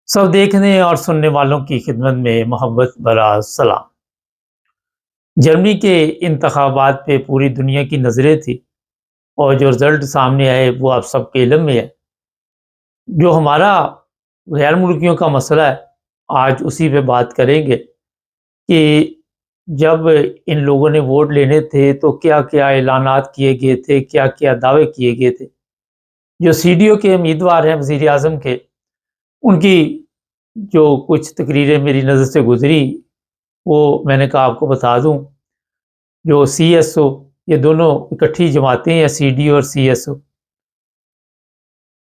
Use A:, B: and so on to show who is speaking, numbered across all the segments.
A: सब देखने और सुनने वालों की खिदमत में मोहब्बत भरा सलाम। जर्मनी के इंतखाबात पे पूरी दुनिया की नज़रें थी और जो रिज़ल्ट सामने आए वो आप सबके इल्म में है। जो हमारा गैर मुल्कियों का मसला है, आज उसी पे बात करेंगे कि जब इन लोगों ने वोट लेने थे तो क्या-क्या ऐलानात किए गए थे, क्या-क्या दावे किए गए थे। जो सीडीओ के उम्मीदवार हैं वज़ीर-ए-आज़म के, उनकी जो कुछ तकरीरें मेरी नज़र से गुज़री, वो मैंने कहा आपको बता दूँ। जो सीएसओ, ये दोनों इकट्ठी जमातें हैं, सीडीओ और सीएसओ।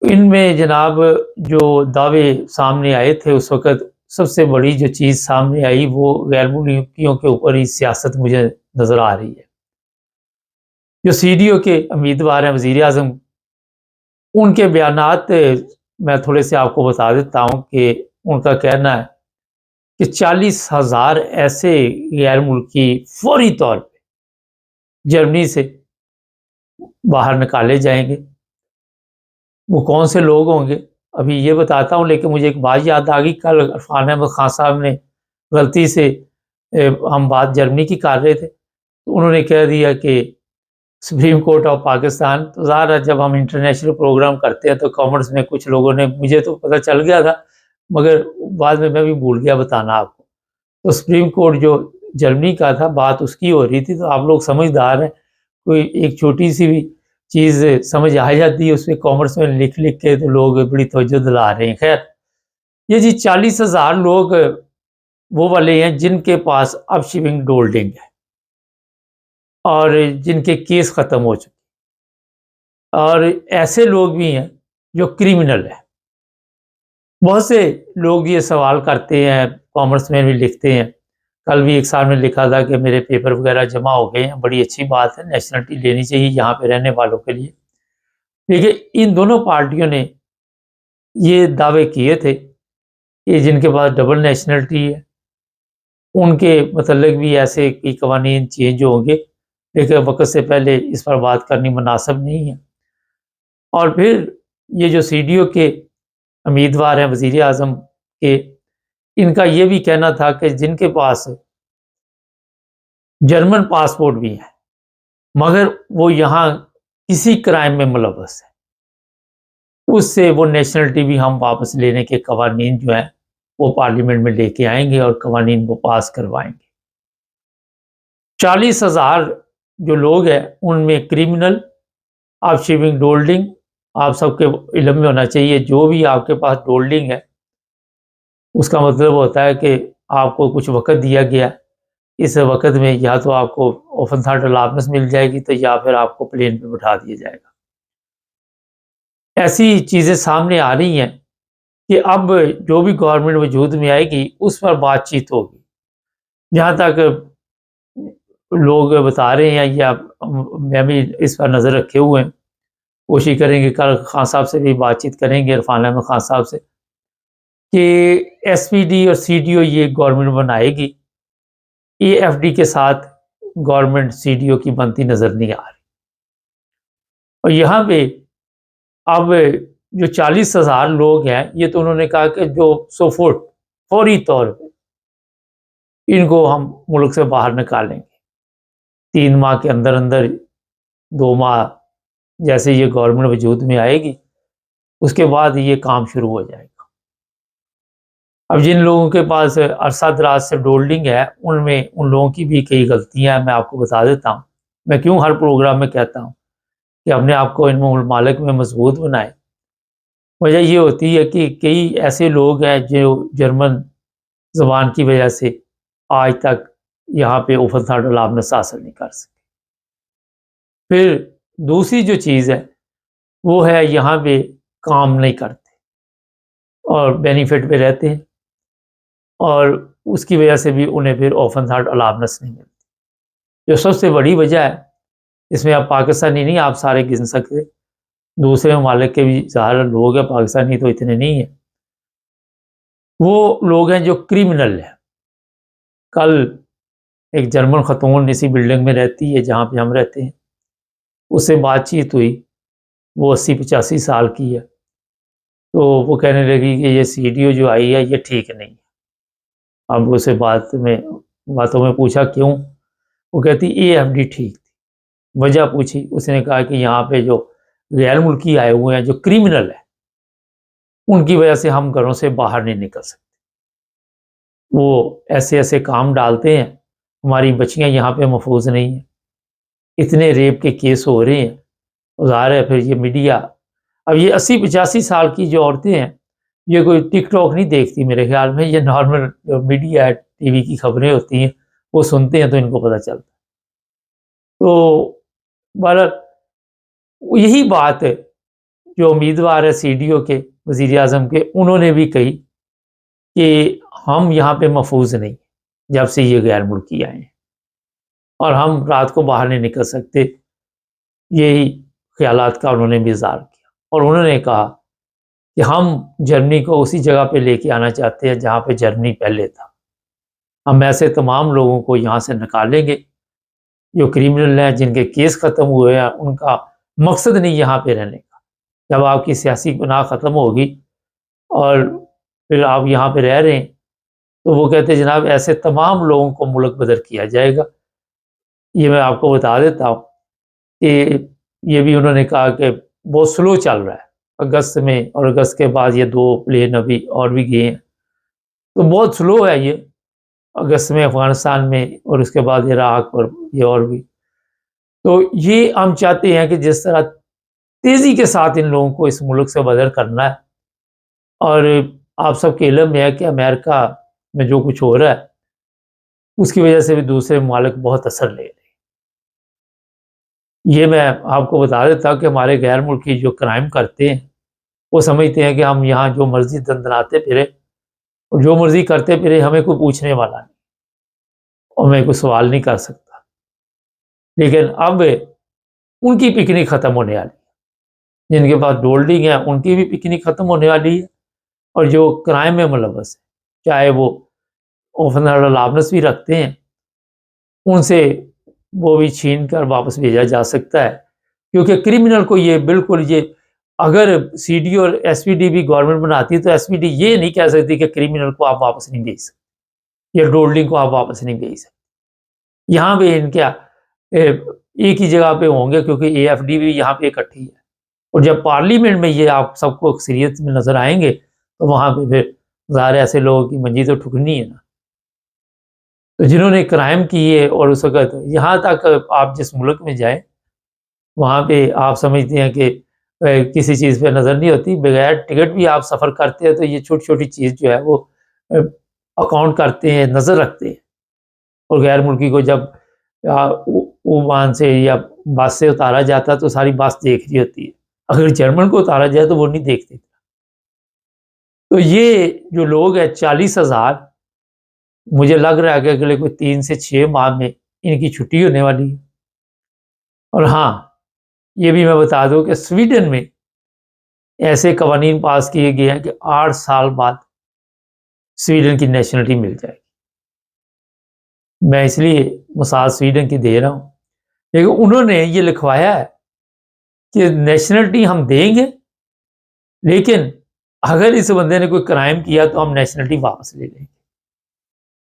A: इनमें जनाब जो दावे सामने आए थे उस वक़्त, सबसे बड़ी जो चीज़ सामने आई वो गैर मुल्कियों के ऊपर ही सियासत मुझे नज़र आ रही है। जो सीडीओ के उम्मीदवार हैं वज़ीर-ए-आज़म, उनके बयानात मैं थोड़े से आपको बता देता हूँ कि उनका कहना है कि 40,000 ऐसे गैर मुल्की फ़ौरी तौर पे जर्मनी से बाहर निकाले जाएँगे। वो कौन से लोग होंगे, अभी ये बताता हूँ, लेकिन मुझे एक बात याद आ गई। कल इरफ़ान अहमद ख़ान साहब ने गलती से हम बात जर्मनी की कर रहे थे, तो उन्होंने कह दिया कि सुप्रीम कोर्ट ऑफ पाकिस्तान। तो ज़ाहिर है जब हम इंटरनेशनल प्रोग्राम करते हैं तो कॉमर्स में कुछ लोगों ने, मुझे तो पता चल गया था, मगर बाद में मैं भी भूल गया बताना आपको। तो सुप्रीम कोर्ट जो जर्मनी का था, बात उसकी हो रही थी, तो आप लोग समझदार हैं, कोई एक छोटी-सी भी चीज़ समझ आ जाती है, उसमें कॉमर्स में लिख-लिख के तो लोग बड़ी तवज्जो दिला रहे हैं। ख़ैर, ये जी 40,000 लोग वो वाले हैं जिनके पास अब शिविंग डोल्डिंग है और जिनके केस ख़त्म हो चुके हैं, और ऐसे लोग भी हैं जो क्रिमिनल हैं। बहुत से लोग ये सवाल करते हैं, कॉमर्स में भी लिखते हैं। कल भी एक साहब ने लिखा था कि मेरे पेपर वगैरह जमा हो गए हैं, बड़ी अच्छी बात है, नेशनलिटी लेनी चाहिए यहाँ पे रहने वालों के लिए। देखिए, इन दोनों पार्टियों ने ये दावे किए थे कि जिनके पास डबल नेशनलिटी है, उनके मतलब भी ऐसे कई कवानीन चेंज होंगे, लेकिन वक़्त से पहले इस पर बात करनी मुनासिब नहीं है। और फिर ये जो सीडीओ के उम्मीदवार हैं वज़ीर-ए-आज़म के, इनका ये भी कहना था कि जिनके पास जर्मन पासपोर्ट भी है, मगर वो यहाँ किसी क्राइम में मुलव्वस है, उससे वो नेशनलिटी भी हम वापस लेने के कवानीन जो हैं, वो पार्लियामेंट में लेके आएँगे और कवानीन वो पास करवाएँगे। 40,000 जो लोग हैं, उनमें क्रिमिनल, आर्शिविंग डोल्डिंग, आप सबके इल्म में होना चाहिए, जो भी आपके पास डोल्डिंग है, उसका मतलब होता है कि आपको कुछ वक़्त दिया गया, इस वक़्त में या तो आपको ओपन थाट अलाउंस मिल जाएगी, तो या फिर आपको प्लेन पे बिठा दिया जाएगा। ऐसी चीज़ें सामने आ रही हैं कि अब जो भी गवर्नमेंट वजूद में आएगी, उस पर बातचीत होगी। जहाँ तक लोग बता रहे हैं, या मैं भी इस पर नज़र रखे हुए हैं, कोशिश करेंगे, कल खान साहब से भी बातचीत करेंगे, इरफान अहमद खान साहब से, कि एसपीडी और सीडीओ ये गवर्नमेंट बनाएगी। एएफडी के साथ गवर्नमेंट सीडीओ की बनती नज़र नहीं आ रही। और यहाँ पे अब जो 40,000 लोग हैं, ये तो उन्होंने कहा कि जो सोफोट फौरी तौर पे इनको हम मुल्क से बाहर निकालेंगे। 3 माह के अंदर-अंदर, 2 माह जैसे ये गवर्नमेंट वजूद में आएगी, उसके बाद ये काम शुरू हो जाएगा। अब जिन लोगों के पास अरसा दराज से डोल्डिंग है, उनमें उन लोगों की भी कई गलतियाँ हैं, मैं आपको बता देता हूँ। मैं क्यों हर प्रोग्राम में कहता हूँ कि अपने आप को इन ममालिक में मजबूत बनाएँ। वजह ये होती है कि कई ऐसे लोग हैं जो जर्मन ज़ुबान की वजह से आज तक यहाँ पे ओपन थाट अलाउंस हासिल नहीं कर सके। फिर दूसरी जो चीज़ है, वो है यहाँ पे काम नहीं करते और बेनिफिट पे रहते हैं, और उसकी वजह से भी उन्हें फिर ओपन हार्ट अलाउंस नहीं मिलती। जो सबसे बड़ी वजह है, इसमें आप पाकिस्तानी नहीं, आप सारे गिन सकते, दूसरे ममालिक के भी ज़ाहिर लोग हैं, पाकिस्तानी तो इतने नहीं हैं। वो लोग हैं जो क्रिमिनल हैं। कल एक जर्मन ख़तून इसी बिल्डिंग में रहती है जहाँ पे हम रहते हैं, उससे बातचीत हुई। वो 80-85 साल की है। तो वो कहने लगी कि ये सीडीओ जो आई है ये ठीक नहीं। अब उसे बातों में पूछा क्यों? वो कहती एएफडी ठीक थी। वजह पूछी, उसने कहा कि यहाँ पे जो गैर मुल्की आए हुए हैं, जो क्रिमिनल है, उनकी वजह से हम घरों से बाहर नहीं निकल सकते। वो ऐसे ऐसे काम डालते हैं, हमारी बच्चियां यहाँ पे महफूज नहीं है, इतने रेप के केस हो रहे हैं। ज़ाहिर है फिर ये मीडिया, अब ये 80-85 साल की जो औरतें हैं, ये कोई टिकटॉक नहीं देखती मेरे ख्याल में, ये नॉर्मल जो मीडिया है, टीवी की खबरें होती हैं, वो सुनते हैं तो इनको पता चलता है। तो बहरहाल यही बात है जो उम्मीदवार है सीडीओ के, वज़ीर आज़म के, उन्होंने भी कही कि हम यहाँ पे महफूज नहीं, जब से ये गैर मुल्की आए हैं, और हम रात को बाहर नहीं निकल सकते। यही ख्यालात का उन्होंने भी इज़हार किया, और उन्होंने कहा कि हम जर्मनी को उसी जगह पे लेके आना चाहते हैं जहाँ पे जर्मनी पहले था। हम ऐसे तमाम लोगों को यहाँ से निकालेंगे जो क्रिमिनल हैं, जिनके केस ख़त्म हुए हैं, उनका मकसद नहीं यहाँ पे रहने का। जब आपकी सियासी गुनाह ख़त्म होगी और फिर आप यहाँ पे रह रहे हैं, तो वो कहते हैं जनाब ऐसे तमाम लोगों को मुल्क बदर किया जाएगा। ये मैं आपको बता देता हूँ कि ये भी उन्होंने कहा कि बहुत स्लो चल रहा है अगस्त में, और अगस्त के बाद ये 2 प्लेन अभी और भी गए हैं, तो बहुत स्लो है ये। अगस्त में अफ़गानिस्तान में, और उसके बाद इराक, और ये और भी। तो ये हम चाहते हैं कि जिस तरह तेज़ी के साथ इन लोगों को इस मुल्क से बदर करना है, और आप सबके इल्म में है कि अमेरिका में जो कुछ हो रहा है, उसकी वजह से भी दूसरे ममालिक बहुत असर ले रहे हैं। ये मैं आपको बता देता हूँ कि हमारे गैर मुल्की जो क्राइम करते हैं, वो समझते हैं कि हम यहाँ जो मर्ज़ी दंदनाते फिरें और जो मर्ज़ी करते फिरें, हमें कोई पूछने वाला नहीं और हमें कोई सवाल नहीं कर सकता। लेकिन अब उनकी पिकनिक ख़त्म होने वाली है, जिनके पास होल्डिंग है उनकी भी पिकनिक ख़त्म होने वाली है, और जो क्राइम में मुलव्वस है, चाहे वो ओपन अलाउंस भी रखते हैं, उनसे वो भी छीन कर वापस भेजा जा सकता है। क्योंकि क्रिमिनल को ये बिल्कुल, ये अगर सीडी और एसपीडी भी गवर्नमेंट बनाती है, तो एसपीडी ये नहीं कह सकती कि क्रिमिनल को आप वापस नहीं भेज सकते या होल्डिंग को आप वापस नहीं भेज सकते। यहाँ पे इनके एक ही जगह पे होंगे, क्योंकि एएफडी भी यहाँ पे इकट्ठी है, और जब पार्लियामेंट में ये आप सबको अक्सरियत में नजर आएंगे, तो वहाँ पे फिर ज़ाहिर ऐसे लोगों की मंजी तो ठुकनी है ना। तो जिन्होंने क्राइम किए, और उस वक़्त यहाँ तक आप जिस मुल्क में जाएँ, वहाँ पे आप समझते हैं कि किसी चीज़ पे नज़र नहीं होती, बगैर टिकट भी आप सफ़र करते हैं, तो ये छोटी-छोटी चीज़ जो है वो अ, अकाउंट करते हैं, नज़र रखते हैं। और गैर मुल्की को जब ओमान से या बस से उतारा जाता है, तो सारी बस देख रही होती है। अगर जर्मन को उतारा जाए तो वो नहीं देखते। तो ये जो लोग हैं 40,000, मुझे लग रहा है कि अगले कोई 3 से 6 माह में इनकी छुट्टी होने वाली है। और हाँ, ये भी मैं बता दूँ कि स्वीडन में ऐसे कवानीन पास किए गए हैं कि 8 साल बाद स्वीडन की नेशनलिटी मिल जाएगी। मैं इसलिए मिसाल स्वीडन की दे रहा हूँ, लेकिन उन्होंने ये लिखवाया है कि नेशनलिटी हम देंगे, लेकिन अगर इस बंदे ने कोई क्राइम किया तो हम नेशनलिटी वापस ले लेंगे।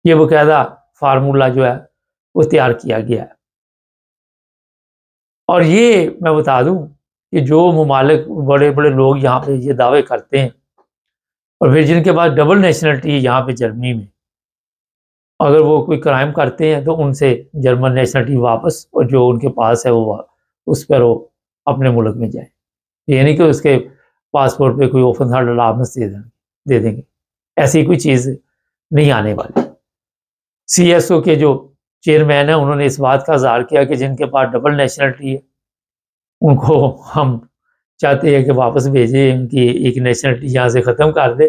A: ये बाकायदा फार्मूला जो है वो तैयार किया गया है। और ये मैं बता दूं कि जो ममालिक, बड़े बड़े लोग यहाँ पे ये दावे करते हैं, और फिर जिनके पास डबल नेशनलिटी है यहाँ पे जर्मनी में, अगर वो कोई क्राइम करते हैं तो उनसे जर्मन नेशनलिटी वापस, और जो उनके पास है वो उस पर वो अपने मुल्क में जाए। ये नहीं कि उसके पासपोर्ट पे कोई ओपन हार्ट अलाउंस दे देंगे, ऐसी कोई चीज़ नहीं आने वाली। सीएसओ के जो चेयरमैन है, उन्होंने इस बात का इज़हार किया कि जिनके पास डबल नेशनलिटी है, उनको हम चाहते हैं कि वापस भेजें, उनकी एक नेशनलिटी यहाँ से ख़त्म कर दें।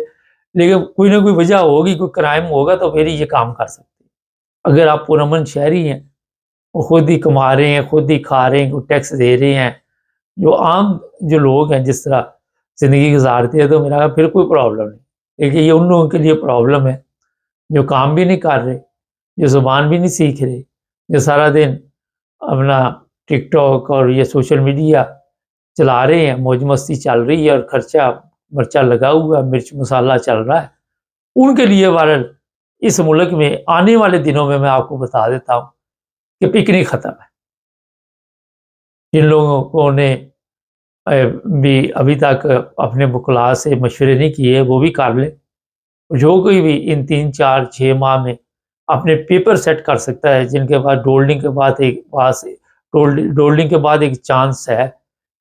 A: लेकिन कोई ना कोई वजह होगी, कोई क्राइम होगा तो फिर ही ये काम कर सकते हैं। अगर आप पुरअमन शहरी हैं, वो खुद ही कमा रहे हैं, खुद ही खा रहे हैं, कोई टैक्स दे रहे हैं, जो आम जो लोग हैं जिस तरह ज़िंदगी गुजारते हैं, तो मेरा फिर कोई प्रॉब्लम नहीं। लेकिन ये उन लोगों के लिए प्रॉब्लम है जो काम भी नहीं कर रहे, जो ज़ुबान भी नहीं सीख रहे, जो सारा दिन अपना टिकटॉक और ये सोशल मीडिया चला रहे हैं, मौज मस्ती चल रही है और खर्चा मिर्चा लगा हुआ है, मिर्च मसाला चल रहा है, उनके लिए वायरल इस मुल्क में आने वाले दिनों में मैं आपको बता देता हूँ कि पिकनिक ख़त्म है। जिन लोगों ने भी अभी तक अपने वकला से मशवरे नहीं किए वो भी कर लें। जो कोई भी इन 3, 4, 6 माह में अपने पेपर सेट कर सकता है, जिनके पास डोल्डिंग के बाद एक चांस है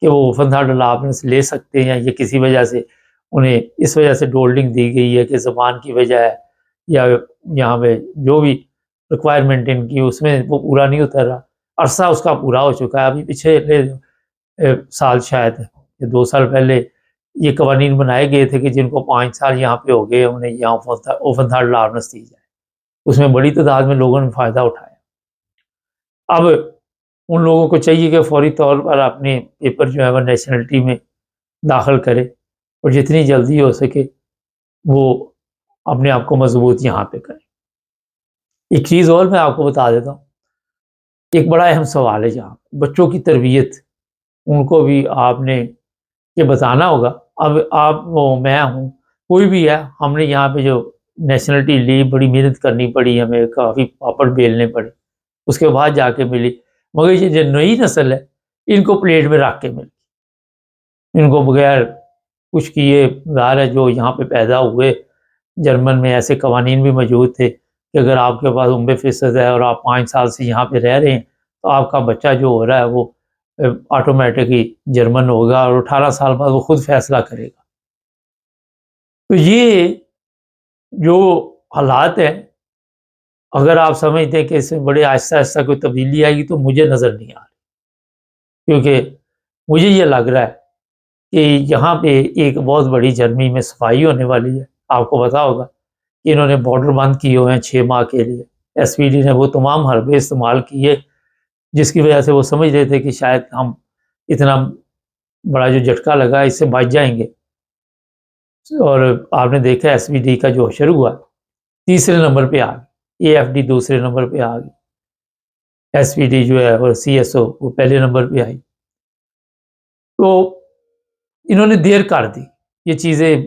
A: कि वो फंड अलाउंस ले सकते हैं, या किसी वजह से उन्हें इस वजह से डोल्डिंग दी गई है कि ज़बान की वजह है या यहाँ पे जो भी रिक्वायरमेंट इनकी उसमें वो पूरा नहीं उतर रहा, अरसा उसका पूरा हो चुका है। अभी पिछले साल शायद 2 साल पहले ये कवानीन बनाए गए थे कि जिनको 5 साल यहाँ पे हो गए उन्हें यहाँ ओपन थर्ड अलाउंस दी जाए। उसमें बड़ी तादाद में लोगों ने फ़ायदा उठाया। अब उन लोगों को चाहिए कि फौरी तौर पर अपने पेपर जो है वह नेशनलिटी में दाखिल करे और जितनी जल्दी हो सके वो अपने आप को मजबूत यहाँ पे करें। एक चीज़ और मैं आपको बता देता हूँ, एक बड़ा अहम सवाल है यहाँ बच्चों की तरबियत, उनको भी आपने ये बताना होगा। अब आप वो मैं हूँ कोई भी है, हमने यहाँ पे जो नेशनलिटी ली बड़ी मेहनत करनी पड़ी, हमें काफ़ी पापड़ बेलने पड़े, उसके बाद जाके मिली। मगर ये जो नई नस्ल है इनको प्लेट में रख के मिली, इनको बगैर कुछ किए ज़ाहिर है जो यहाँ पे पैदा हुए। जर्मन में ऐसे कवानीन भी मौजूद थे कि अगर आपके पास 90% है और आप 5 साल से यहाँ पे रह रहे हैं तो आपका बच्चा जो हो रहा है वो ऑटोमेटिकली जर्मन होगा और 18 साल बाद वो खुद फैसला करेगा। तो ये जो हालात हैं, अगर आप समझते हैं कि इसमें बड़े आहिस्ता आहिस्ता कोई तब्दीली आएगी तो मुझे नज़र नहीं आ रही, क्योंकि मुझे ये लग रहा है कि यहाँ पे एक बहुत बड़ी जर्मनी में सफाई होने वाली है। आपको पता होगा कि इन्होंने बॉर्डर बंद किए हुए हैं 6 माह के लिए। एसपीडी ने वो तमाम हरबे इस्तेमाल किए जिसकी वजह से वो समझ रहे थे कि शायद हम इतना बड़ा जो झटका लगा इससे बच जाएंगे। और आपने देखा एसपीडी का जो शुरू हुआ तीसरे नंबर पे आ गई, एएफडी दूसरे नंबर पे आ गई, एसपीडी जो है और सीएसओ वो पहले नंबर पे आई। तो इन्होंने देर कर दी ये चीज़ें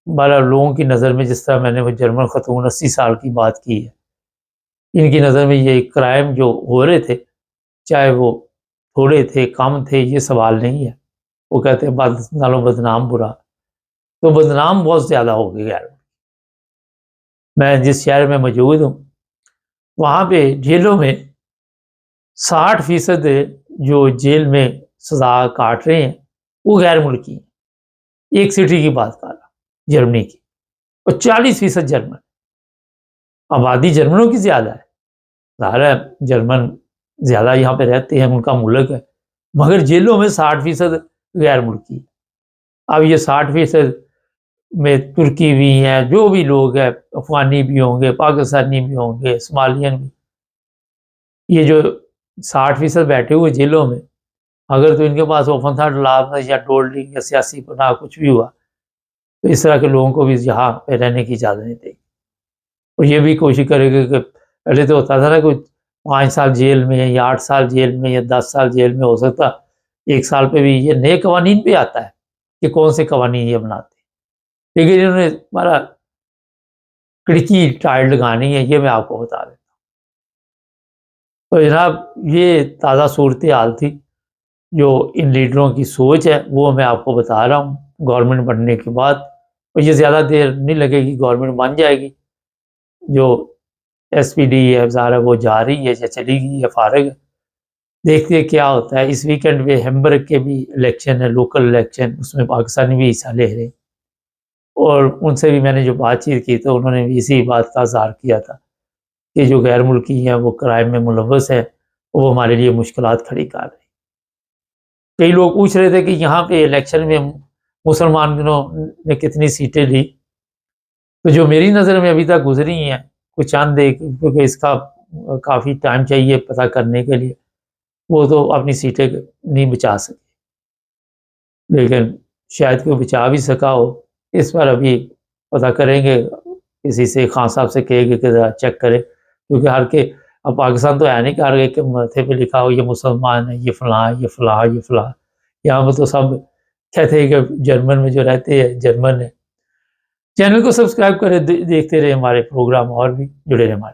A: बारह लोगों की नज़र में। जिस तरह मैंने वो जर्मन खतून 80 साल की बात की है, इनकी नज़र में ये क्राइम जो हो रहे थे चाहे वो थोड़े थे कम थे ये सवाल नहीं है। वो कहते हैं बद नालों बदनाम बुरा, तो बदनाम बहुत ज़्यादा हो गए यार। मैं जिस शहर में मौजूद हूँ वहाँ पे जेलों में 60% जो जेल में सज़ा काट रहे हैं वो गैर मुल्की हैं। एक सिटी की बात कर रहा जर्मनी की, और 40% जर्मन। आबादी जर्मनों की ज़्यादा है, ज़ाहिर है जर्मन ज़्यादा यहाँ पे रहते हैं, उनका मुल्क है, मगर जेलों में 60% गैर मुल्की है। अब ये 60% में तुर्की भी हैं, जो भी लोग हैं, अफगानी भी होंगे, पाकिस्तानी भी होंगे, सोमालियन भी। ये जो 60% बैठे हुए जेलों में, अगर तो इनके पास ओपन थर्ड लाभ या डोल्डिंग या सियासी पनाह कुछ भी हुआ तो इस तरह के लोगों को भी यहाँ पे रहने की इजाज़त नहीं देगी। और ये भी कोशिश करेगा कि पहले तो होता था ना कोई 5 साल जेल में या 8 साल जेल में या 10 साल जेल में हो सकता, 1 साल पे भी ये नए कवानीन पे आता है कि कौन से कवानीन ये बनाते हैं। लेकिन इन्होंने हमारा खिड़की टाइल लगानी है, ये मैं आपको बता देता हूँ। तो जनाब ये ताज़ा सूरत हाल थी, जो इन लीडरों की सोच है वो मैं आपको बता रहा हूँ। गवर्नमेंट बनने के बाद और ये ज़्यादा देर नहीं लगेगी, गवर्नमेंट बन जाएगी। जो एसपीडी है ज़ाहिर वो जा रही है या चली गई या फारग है, देखते हैं क्या होता है। इस वीकेंड पे हैम्बर्ग के भी इलेक्शन है, लोकल इलेक्शन, उसमें पाकिस्तानी भी हिस्सा ले रहे हैं। और उनसे भी मैंने जो बातचीत की तो उन्होंने भी इसी बात का इज़हार किया था कि जो गैर मुल्की हैं वो क्राइम में मुलव्वस है, वो हमारे लिए मुश्किलात खड़ी कर रहे हैं। कई लोग पूछ रहे थे कि यहाँ पे इलेक्शन में मुसलमानों ने कितनी सीटें ली, तो जो मेरी नज़र में अभी तक गुजरी हैं कुछ चंद एक, क्योंकि इसका काफ़ी टाइम चाहिए पता करने के लिए, वो तो अपनी सीटें नहीं बचा सके, लेकिन शायद कोई बचा भी सका हो। इस पर अभी पता करेंगे, किसी से खान साहब से कहेंगे कि ज़रा चेक करें, क्योंकि हर के अब पाकिस्तान तो है नहीं कि हर एक के माथे पे लिखा हो ये मुसलमान है, ये फ़लाँ है, ये फ़लाँ, ये फ़लाँ। यहाँ पर तो सब कहते हैं कि जर्मन में जो रहते हैं जर्मन है। चैनल को सब्सक्राइब करें, देखते रहे हमारे प्रोग्राम और भी जुड़े रहे हमारे।